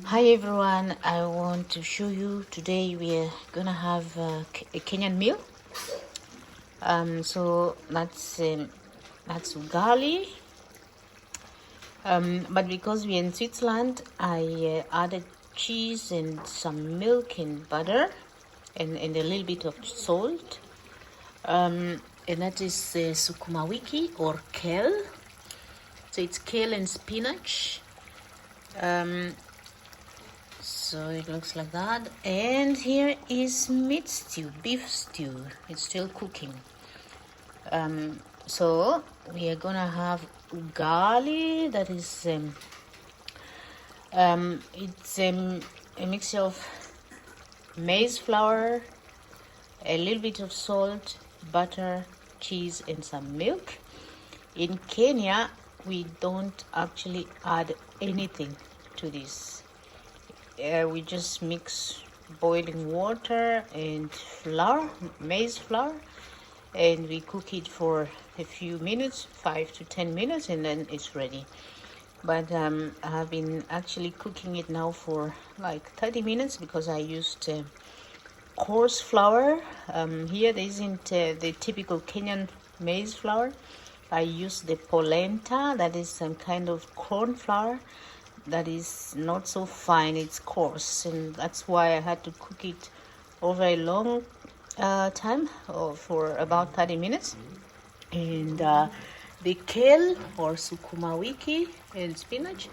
Hi everyone, I want to show you today we're gonna have a Kenyan meal. So that's ugali. But because we're in Switzerland, I added cheese and some milk and butter and a little bit of salt. And that is sukuma wiki or kale. So it's kale and spinach. So it looks like that. And here is meat stew, beef stew. It's still cooking. So we are gonna have ugali. That is it's a mixture of maize flour, a little bit of salt, butter, cheese, and some milk. In Kenya, we don't actually add anything to this. We just mix boiling water and flour, maize flour, and we cook it for a few minutes, 5 to 10 minutes, and then it's ready. But I have been actually cooking it now for like 30 minutes because I used coarse flour. Here there isn't the typical Kenyan maize flour. I use the polenta, that is some kind of corn flour that is not so fine, it's coarse, and that's why I had to cook it over a long time, or for about 30 minutes. And the kale or sukuma wiki and spinach,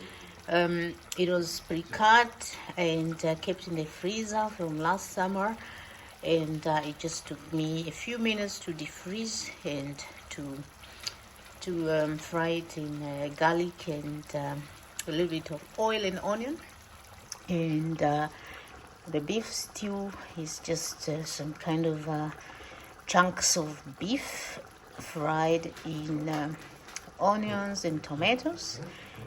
it was pre-cut and kept in the freezer from last summer, and it just took me a few minutes to defreeze and to fry it in garlic and a little bit of oil and onion. And the beef stew is just some kind of chunks of beef fried in onions and tomatoes,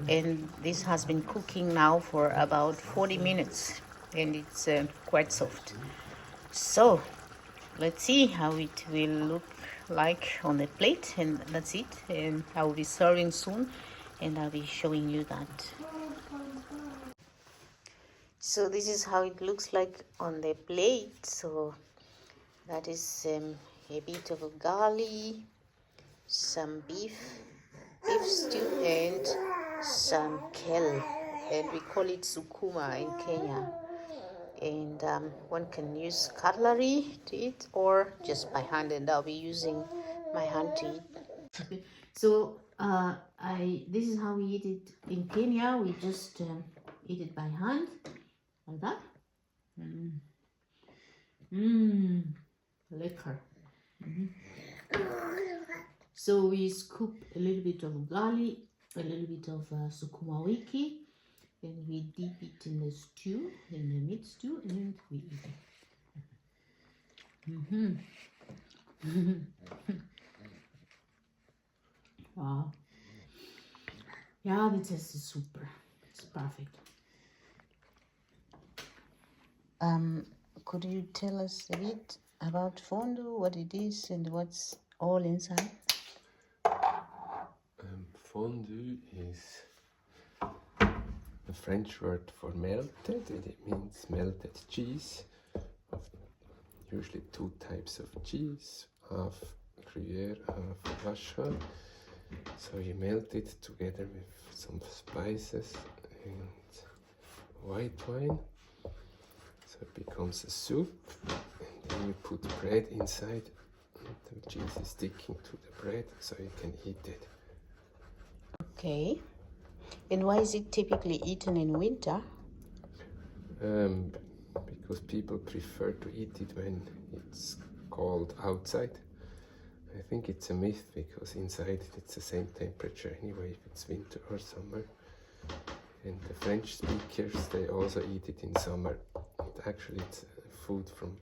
and this has been cooking now for about 40 minutes, and it's quite soft. So let's see how it will look like on the plate, and that's it. And I will be serving soon, and I'll be showing you that. So this is how it looks like on the plate. So that is a bit of ugali, some beef stew, and some kale, and we call it sukuma in Kenya. And one can use cutlery to eat or just by hand, and I'll be using my hand to eat. So this is how we eat it in Kenya. We just eat it by hand like that. Lekker. So we scoop a little bit of ugali, a little bit of sukuma wiki, and we dip it in the stew, in the meat stew, and we eat it. Wow. Yeah, the taste is super. It's perfect. Could you tell us a bit about fondue, what it is and what's all inside? Fondue is a French word for melted, and it means melted cheese of usually two types of cheese, half Gruyere, half Vacherin. So you melt it together with some spices and white wine. So it becomes a soup, and then you put bread inside, and the cheese is sticking to the bread, so you can eat it. Okay. And why is it typically eaten in winter? Because people prefer to eat it when it's cold outside. I think it's a myth, because inside it's the same temperature anyway, if it's winter or summer. And the French speakers, they also eat it in summer. Actually, it's food from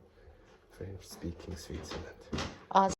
French-speaking Switzerland.